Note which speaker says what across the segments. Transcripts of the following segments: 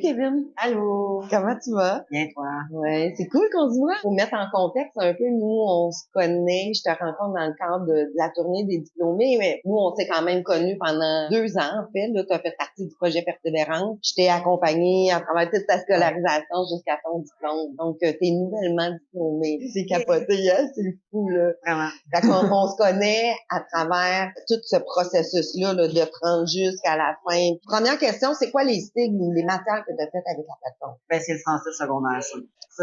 Speaker 1: Kevin.
Speaker 2: Allô?
Speaker 1: Comment tu vas?
Speaker 2: Bien, toi?
Speaker 1: Ouais, c'est cool qu'on se voit. Pour mettre en contexte un peu, nous, on se connaît. Je te rencontre dans le cadre de la tournée des diplômés, mais nous, on s'est quand même connus pendant 2 ans, en fait. Là, tu as fait partie du projet Persévérance. Je t'ai accompagné à travers toute ta scolarisation jusqu'à ton diplôme. Donc, t'es nouvellement diplômé. C'est capoté, hein? C'est fou, là.
Speaker 2: Vraiment.
Speaker 1: Fait qu'on on se connaît à travers tout ce processus-là là, de prendre jusqu'à la fin. Première question, c'est quoi les sigles ou les matières que tu as faites avec la plateforme?
Speaker 2: Ben, c'est le français secondaire, ça.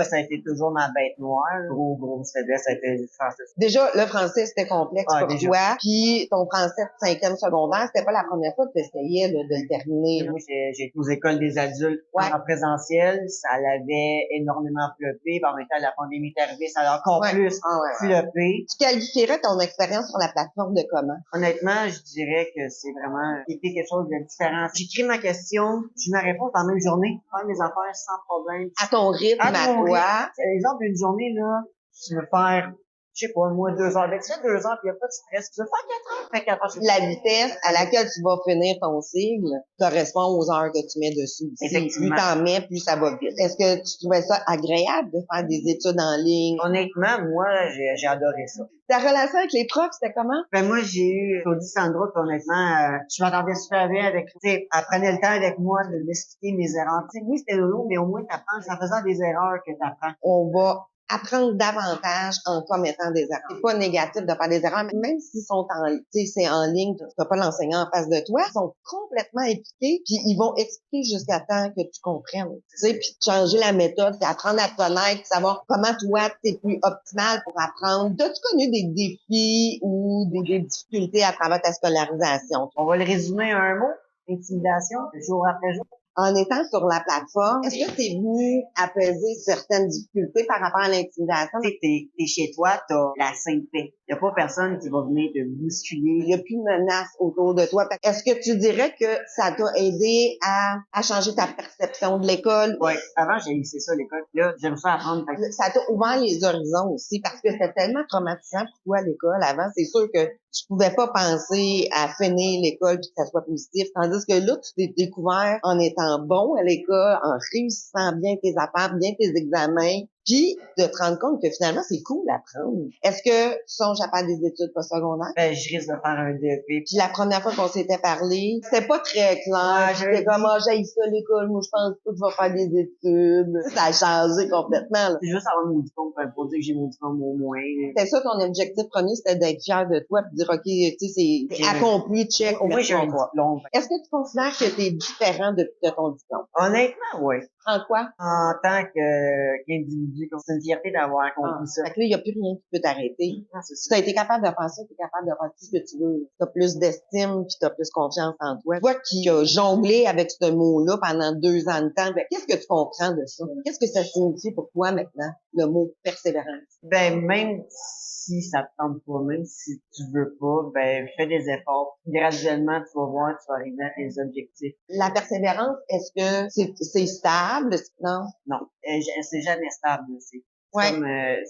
Speaker 2: Ça a été toujours ma bête noire. Grosse faiblesse, ça a été le français.
Speaker 1: Déjà, le français, c'était complexe pour
Speaker 2: déjà.
Speaker 1: toi. Puis, ton français de 5e secondaire, c'était pas la première fois que tu essayais de le terminer.
Speaker 2: Moi, j'ai été aux écoles des adultes
Speaker 1: Ouais.
Speaker 2: en présentiel. Ça l'avait énormément floppé. Puis en même temps, la pandémie est arrivée, ça l'a encore plus floppé.
Speaker 1: Tu qualifierais ton expérience sur la plateforme de comment?
Speaker 2: Honnêtement, je dirais que c'est vraiment été quelque chose de différent. J'écris ma question, je me réponds dans la même journée, faire mes affaires sans problème.
Speaker 1: À ton rythme, à toi.
Speaker 2: Par exemple, une journée, là, tu veux faire, je sais pas, moi, 2 heures. Ben, tu fais 2 heures, puis y a pas de stress. Tu veux faire 4 heures, fais 4 heures.
Speaker 1: La vitesse à laquelle tu vas finir ton sigle correspond aux heures que tu mets dessus.
Speaker 2: Effectivement.
Speaker 1: Plus t'en mets, plus ça va vite. Est-ce que tu trouvais ça agréable de faire des études en ligne?
Speaker 2: Honnêtement, moi, j'ai adoré ça.
Speaker 1: Ta relation avec les profs, c'était comment?
Speaker 2: Ben, moi, j'ai eu Claudie Sandra, puis honnêtement, je m'entendais super bien avec, tu sais, elle prenait le temps avec moi de m'expliquer mes erreurs. Tu sais, oui, c'était lourd, mais au moins t'apprends, c'est en faisant des erreurs que t'apprends.
Speaker 1: On va apprendre davantage en commettant des erreurs. C'est pas négatif de faire des erreurs, mais même s'ils sont c'est en ligne, tu n'as pas l'enseignant en face de toi, ils sont complètement impliqués, puis ils vont expliquer jusqu'à temps que tu comprennes. Tu sais, puis changer la méthode, puis apprendre à te connaître, savoir comment toi, t'es plus optimal pour apprendre. As-tu connu des défis ou des difficultés à travers ta scolarisation?
Speaker 2: On va le résumer à un mot, intimidation, jour après jour.
Speaker 1: En étant sur la plateforme, est-ce que tu es venu apaiser certaines difficultés par rapport à l'intimidation?
Speaker 2: Tu sais, t'es chez toi, t'as la sainte paix. Y a pas personne qui va venir te bousculer.
Speaker 1: Il y a plus de menaces autour de toi. Est-ce que tu dirais que ça t'a aidé à changer ta perception de l'école?
Speaker 2: Ouais. Avant, j'ai essayé ça, l'école. Là, j'aime ça apprendre.
Speaker 1: Ça t'a ouvert les horizons aussi parce que c'était tellement traumatisant pour toi, l'école. Avant, c'est sûr que tu pouvais pas penser à finir l'école puis que ça soit positif. Tandis que là, tu t'es découvert en étant bon à l'école, en réussissant bien tes affaires, bien tes examens, puis de te rendre compte que finalement, c'est cool d'apprendre. Est-ce que tu songes à faire des études postsecondaires?
Speaker 2: Ben, je risque de faire un DEP.
Speaker 1: Puis la première fois qu'on s'était parlé, c'était pas très clair. J'étais comme, j'haïs ça l'école, moi je pense pas que je vais faire des études. Ça a changé complètement, là.
Speaker 2: C'est juste avoir mon diplôme pour dire que j'ai mon diplôme au moins.
Speaker 1: C'était ça ton objectif premier, c'était d'être fier de toi puis dire, OK, tu sais, c'est accompli, check.
Speaker 2: Au moins, j'ai un diplôme.
Speaker 1: Est-ce que tu considères que t'es différent de ton diplôme?
Speaker 2: Honnêtement, oui.
Speaker 1: En quoi?
Speaker 2: En tant qu'individu, c'est une fierté d'avoir accompli ça.
Speaker 1: Fait que là, il n'y a plus rien qui peut t'arrêter.
Speaker 2: C'est
Speaker 1: Si tu as été capable de faire ça, tu es capable de faire tout ce que tu veux. Tu as plus d'estime puis tu as plus confiance en toi. Toi qui as jonglé avec ce mot-là pendant 2 ans de temps, ben, qu'est-ce que tu comprends de ça? Qu'est-ce que ça signifie pour toi maintenant, le mot persévérance?
Speaker 2: Ben, même si ça te tente pas, même si tu veux pas, ben, fais des efforts. Graduellement, tu vas voir, tu vas arriver à tes objectifs.
Speaker 1: La persévérance, est-ce que c'est stable? Non?
Speaker 2: Non. C'est jamais stable, c'est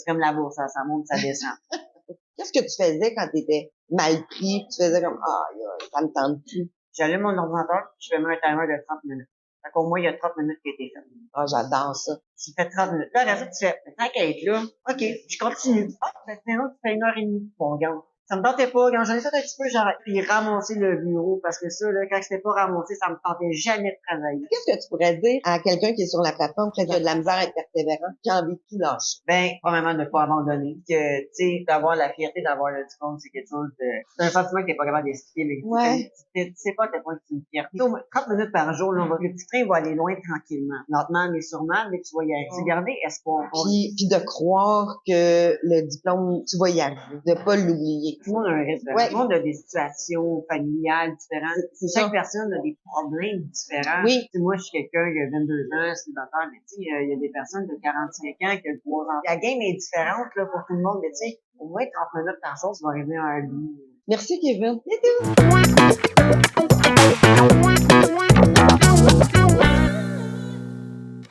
Speaker 2: comme la bourse, ça monte, ça descend.
Speaker 1: Qu'est-ce que tu faisais quand tu étais mal pris? Tu faisais comme, ça me tente plus.
Speaker 2: J'allume mon ordinateur, je fais un timer de 30 minutes. Fait qu'au moins, il y a 30 minutes qui a été fait.
Speaker 1: J'adore ça.
Speaker 2: Tu fais 30 minutes. Là, après ça, tu fais, tant qu'à être là, OK, je continue. Maintenant, tu fais 1h30. Bon, regarde. Ça me tentait pas. Quand j'en ai fait un petit peu, j'arrête. Puis ramasser le bureau, parce que ça, là, quand c'était pas ramassé, ça me tentait jamais de travailler.
Speaker 1: Qu'est-ce que tu pourrais dire à quelqu'un qui est sur la plateforme, qui a de la misère à être persévérant, qui a envie de tout lâcher?
Speaker 2: Ben, premièrement, ne pas abandonner. Que, tu sais, d'avoir la fierté d'avoir le diplôme, c'est quelque chose de, c'est un sentiment que t'es pas capable d'expliquer, mais tu sais pas à quel point c'est une fierté. Au moins 30 minutes par jour, là, le petit train va aller loin tranquillement. Lentement, mais sûrement, mais tu vas y arriver. Regardez, espoir.
Speaker 1: Puis de croire que le diplôme, tu vas y arriver. De pas l'oublier.
Speaker 2: Tout le monde a un risque. Tout le monde a des situations familiales différentes. Chaque personne a des problèmes différents.
Speaker 1: Oui.
Speaker 2: T'sais, moi, je suis quelqu'un qui a 22 ans, célibataire, mais tu sais, il y a des personnes de 45 ans qui ont 3 ans. La game est différente, là, pour tout le monde, mais tu sais, au moins 30 minutes par jour, tu vas arriver à un but.
Speaker 1: Merci, Kevin.
Speaker 2: Bisous.